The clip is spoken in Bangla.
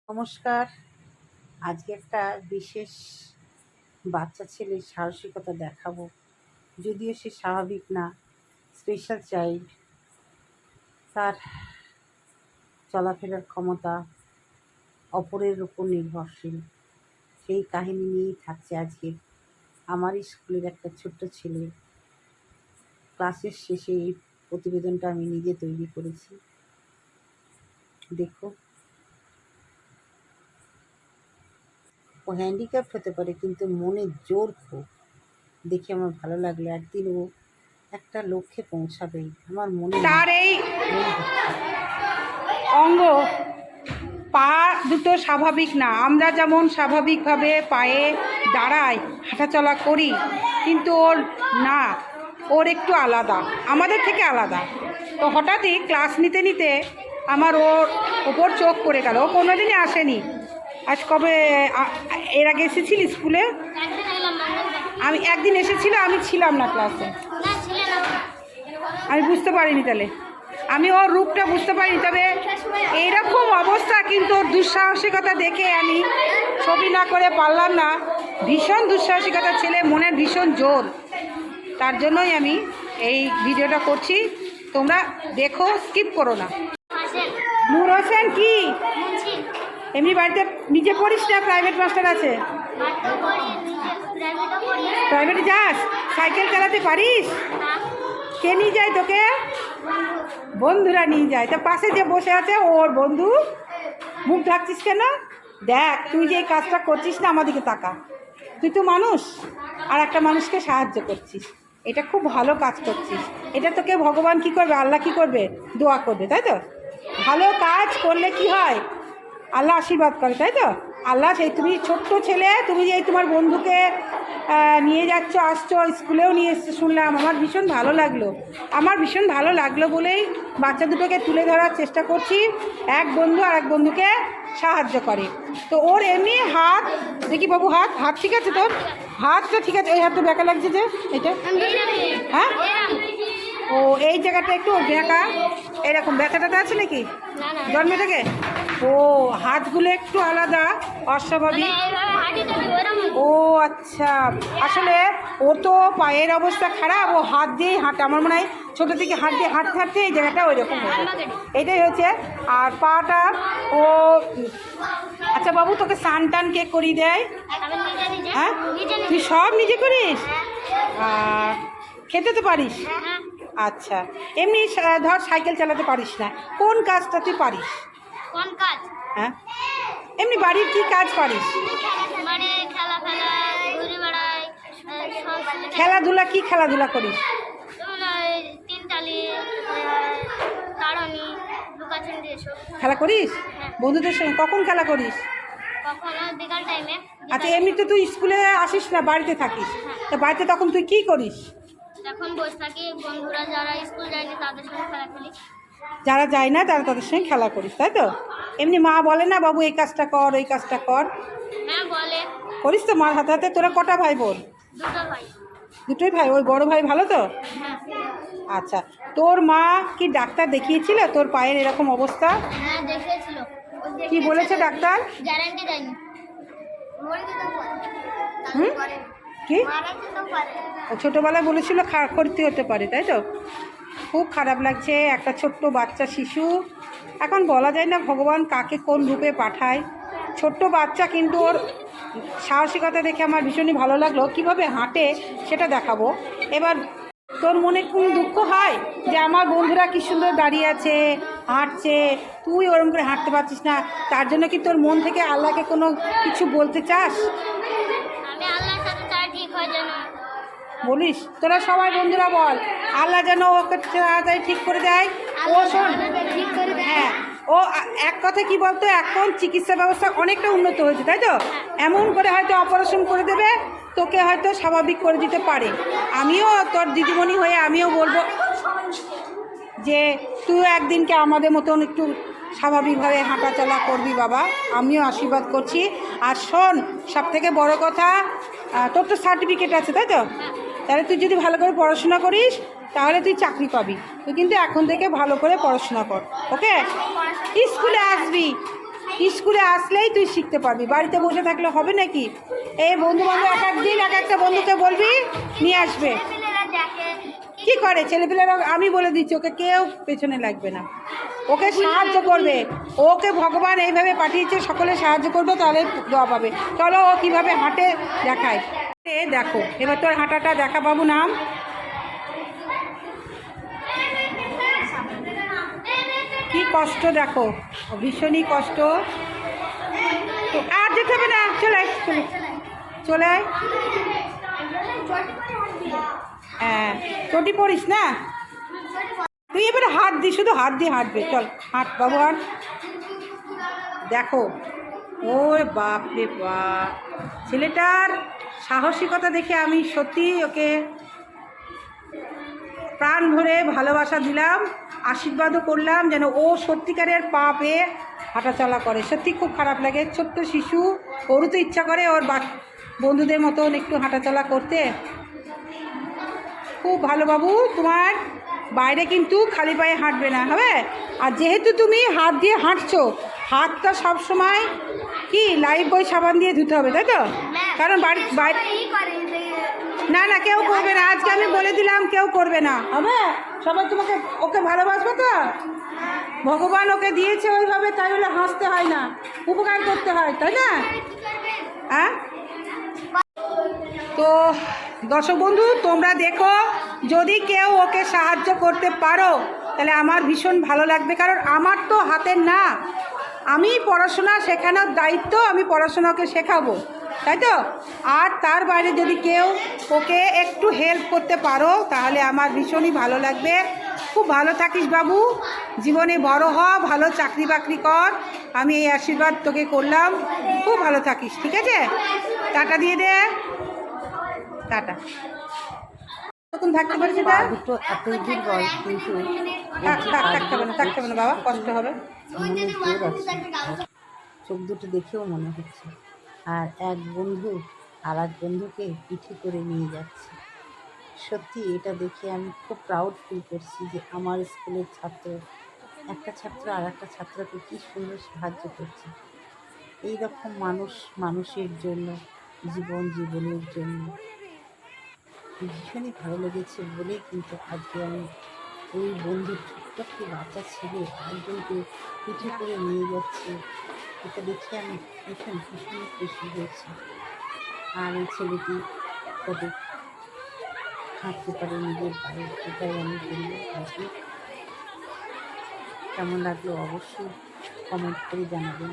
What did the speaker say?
নমস্কার। আজকে একটা বিশেষ বাচ্চা ছেলের সাহসিকতা দেখাবো। যদিও সে স্বাভাবিক না, স্পেশাল চাইল্ড। তার চলাফেরার ক্ষমতা অপরের উপর নির্ভরশীল। সেই কাহিনী নিয়েই থাকছে আজকে। আমার স্কুলের একটা ছোট্ট ছেলে। ক্লাসের শেষে এই প্রতিবেদনটা আমি নিজে তৈরি করেছি। দেখো, ও হ্যান্ডিক্যাপ্ট হতে পারে, কিন্তু মনে জোর খুব। দেখে আমার ভালো লাগলো। একদিন ও একটা লক্ষ্যে পৌঁছাবে, আমার মনে তার এই অঙ্গ পা দুটো স্বাভাবিক না। আমরা যেমন স্বাভাবিকভাবে পায়ে দাঁড়াই, হাঁটাচলা করি, কিন্তু ওর না, ওর একটু আলাদা, আমাদের থেকে আলাদা। তো হঠাৎই ক্লাস নিতে নিতে আমার ওর ওপর চোখ পড়ে গেল। ও কোনোদিনই আসেনি। আজ কবে এর আগে এসেছিল স্কুলে? আমি একদিন এসেছিল, আমি ছিলাম না ক্লাসে, আমি বুঝতে পারিনি। তাহলে আমি ওর রূপটা বুঝতে পারিনি। তবে এইরকম অবস্থা, কিন্তু ওর দুঃসাহসিকতা দেখে আমি ছবি না করে পারলাম না। ভীষণ দুঃসাহসিকতা ছেলে, মনের ভীষণ জোর। তার জন্যই আমি এই ভিডিওটা করছি। তোমরা দেখো, স্কিপ করো না। নূর হোসেন কি এমনি বাড়িতে নিজে পড়িস না? প্রাইভেট মাস্টার আছে? প্রাইভেটে যাস? সাইকেল চালাতে পারিস? কে নিয়ে যায় তোকে? বন্ধুরা নিয়ে যায়। তা পাশে যে বসে আছে ওর বন্ধু। মুখ ঢাকছিস কেন? দেখ, তুই যে এই কাজটা করছিস না, আমাদিকে তাকা। তুই তো মানুষ, আর একটা মানুষকে সাহায্য করছিস। এটা খুব ভালো কাজ করছিস। এটা তোকে ভগবান কি করবে, আল্লাহ কি করবে? দোয়া করবে, তাই তো? ভালো কাজ করলে কি হয়? আল্লাহ আশীর্বাদ করে, তাই তো? আল্লাহ সেই, তুমি ছোট্ট ছেলে, তুমি যে তোমার বন্ধুকে নিয়ে যাচ্ছ, আসছো, স্কুলেও নিয়ে এসছো শুনলাম। আমার ভীষণ ভালো লাগলো। আমার ভীষণ ভালো লাগলো বলেই বাচ্চা দুটোকে তুলে ধরার চেষ্টা করছি। এক বন্ধু আর এক বন্ধুকে সাহায্য করে। তো ওর এমনি হাত দেখি বাবু, হাত হাত ঠিক আছে তোর? হাতটা ঠিক আছে? ওই হাতটা বেঁকা লাগছে যে, এটা হ্যাঁ? ও এই জায়গাটা একটু বেঁকা, এরকম ব্যথাটাতে আছে নাকি জন্ম থেকে? ও হাতগুলো একটু আলাদা, অস্বাভাবিক। ও আচ্ছা, আসলে ও তো পায়ের অবস্থা খারাপ, ও হাত দিয়েই হাঁটে। আমার মনে হয় ছোটো থেকে হাত দিয়ে হাঁটতে হাঁটতে এই জায়গাটা ওই রকম হয়ে গেছে। এটাই হচ্ছে। আর পাটা ও আচ্ছা বাবু, তোকে স্নান টান কে করিয়ে দেয়? হ্যাঁ, তুই সব নিজে করিস? খেতে তো পারিস? আচ্ছা, এমনি ধর সাইকেল চালাতে পারিস না, কোন কাজটা তুই পারিস? কোন কাজ? হ্যাঁ, এমনি বাড়ির কি কাজ পারিস? মানে খেলাধুলা কি খেলাধুলা করিস? খেলা করিস বন্ধুদের সঙ্গে? কখন খেলা করিস? বিকাল টাইমে। আচ্ছা, এমনি তো তুই স্কুলে আসিস না, বাড়িতে থাকিস। তো বাড়িতে তখন তুই কি করিস? এখন বসে থাকি, বন্ধুরা যারা স্কুল যায়নি তাদের সঙ্গে খেলা খেলি। যারা যায় না তারা তাদের সঙ্গে খেলা করিস, তাই তো? এমনি মা বলে না বাবু এই কাজটা কর, ওই কাজটা কর? হ্যাঁ বলে। করিস তো মার হাতে হাতে? তোরা কটা ভাই বোন? দুটো ভাই। দুটোই ভাই? ওই বড় ভাই ভালো তো? হ্যাঁ। আচ্ছা, তোর মা কি ডাক্তার দেখিয়েছিল তোর পায়ের এরকম অবস্থা? হ্যাঁ দেখিয়েছিল। কি বলেছে ডাক্তার? গ্যারান্টি দেয়নি। কি ছোটোবেলায় বলেছিল ক্ষতি হতে পারে, তাই তো? খুব খারাপ লাগছে। একটা ছোট্ট বাচ্চা শিশু, এখন বলা যায় না ভগবান কাকে কোন রূপে পাঠায়। ছোট্ট বাচ্চা, কিন্তু ওর সাহসিকতা দেখে আমার ভীষণই ভালো লাগলো। কিভাবে হাঁটে সেটা দেখাবো। এবার তোর মনে কোন দুঃখ হয় যে আমার বন্ধুরা কি সুন্দর দাঁড়িয়ে আছে, হাঁটছে, তুই ওরম করে হাঁটতে পারছিস না? তার জন্য কি তোর মন থেকে আল্লাহকে কোনো কিছু বলতে চাস? আমি আল্লাহর সাথে চাই ঠিক হয় যেন। বলিস? তোরা সবাই বন্ধুরা বল, আল্লাহ যেন ওকে তাড়াতাড়ি ঠিক করে দেয়। ও শোন, হ্যাঁ, ও এক কথা কি বলতো, এখন চিকিৎসা ব্যবস্থা অনেকটা উন্নত হয়েছে, তাই তো? এমন করে হয়তো অপারেশন করে দেবে, তোকে হয়তো স্বাভাবিক করে দিতে পারে। আমিও তোর দিদিমণি হয়ে আমিও বলবো যে তুইও একদিনকে আমাদের মতন একটু স্বাভাবিকভাবে হাঁটাচলা করবি বাবা। আমিও আশীর্বাদ করছি। আর শোন, সবথেকে বড় কথা, তোর তো সার্টিফিকেট আছে, তাই তো? তাহলে তুই যদি ভালো করে পড়াশোনা করিস তাহলে তুই চাকরি পাবি। তুই কিন্তু এখন থেকে ভালো করে পড়াশোনা কর, ওকে? স্কুলে আসবি, স্কুলে আসলেই তুই শিখতে পারবি, বাড়িতে বসে থাকলে হবে নাকি? এই বন্ধু বান্ধব এক একদিন এক একটা বন্ধুকে বলবি নিয়ে আসবে। ছেলেপেলেরা দেখে কি করে ছেলেপিলেরা? আমি বলে দিচ্ছি, ওকে কেউ পেছনে লাগবে না, ওকে সাহায্য করবে। ওকে ভগবান এইভাবে পাঠিয়েছে, সকলে সাহায্য করবে, তাহলে দোয়া পাবে। চলো ও কীভাবে হাঁটে দেখায়। দেখো এবার তোর হাঁটাটা দেখা, বাবু নাম। কি কষ্ট দেখো, ভীষণই কষ্ট। তো আর যেতে হবে না, চলে আয়, চলে চলে আয়। হ্যাঁ, চটি পড়িস না তুই, এবারে হাত দি, শুধু হাত দিয়ে হাঁটবে। চল হাঁট বাবু, হাঁট। দেখো ও বাপ রে বাপ, ছেলেটার সাহসিকতা দেখে আমি সত্যি ওকে প্রাণ ভরে ভালোবাসা দিলাম, আশীর্বাদও করলাম যেন ও সত্যিকারের পা পেয়ে হাঁটাচলা করে। সত্যি খুব খারাপ লাগে, ছোট্ট শিশু, ওরও তো ইচ্ছা করে ওর বন্ধুদের মতন একটু হাঁটাচলা করতে। খুব ভালো বাবু, তোমার বাইরে কিন্তু খালি পায়ে হাঁটবে না, হবে? আর যেহেতু তুমি হাত দিয়ে হাঁটছো, হাতটা সবসময় কি লাইফ বয় সাবান দিয়ে ধুতে হবে, তাই তো? কারণ বাইরে না না কেউ করবে না, আজকে আমি বলে দিলাম কেউ করবে না, হবে? সবাই তোমাকে ওকে ভালোবাসবে তো, ভগবান ওকে দিয়েছে ওইভাবে, তাই বলে হাসতে হয় না, উপকার করতে হয়, তাই না? হ্যাঁ, তো দর্শক বন্ধু তোমরা দেখো, যদি কেউ ওকে সাহায্য করতে পারো তাহলে আমার ভীষণ ভালো লাগবে, কারণ আমার তো হাতের না, আমি পড়াশোনা শেখানোর দায়িত্ব, আমি পড়াশোনা ওকে শেখাবো, তাই তো? আর তার বাইরে যদি কেউ ওকে একটু হেল্প করতে পারো তাহলে আমার ভীষণই ভালো লাগবে। খুব ভালো থাকিস বাবু, জীবনে বড় হ, ভালো চাকরি বাকরি কর, আমি এই আশীর্বাদ তোকে করলাম। খুব ভালো থাকিস, ঠিক আছে? টাটা দিয়ে দে, টাটা। তখন থাকতে পারে সেটা দুটো এতই দুর্বল, কিন্তু থাকতে হবে না বাবা, কষ্ট হবে। মনে জোর আছে, চোখ দুটো দেখেও মনে হচ্ছে। আর এক বন্ধু আর এক বন্ধুকে পিঠে করে নিয়ে যাচ্ছে। সত্যি এটা দেখে আমি খুব প্রাউড ফিল করছি যে আমার স্কুলের ছাত্র, একটা ছাত্র আর একটা ছাত্রকে কী সুন্দর সাহায্য করছে। এই রকম মানুষ মানুষের জন্য, জীবনের জন্য ভীষণই ভালো লেগেছে বলেই কিন্তু আজকে আমি ওই বন্ধুর ছোট্ট একটি বাচ্চা ছেলে একজনকে পিঠে করে নিয়ে যাচ্ছে, এটা দেখে আমি ভীষণ খুশি হয়েছি। আর এই ছেলেটি কত হাঁটতে পারে নিজের পায়ে, এটাই আমি বলবো। আজকে কেমন লাগলো অবশ্যই কমেন্ট করে জানাবেন।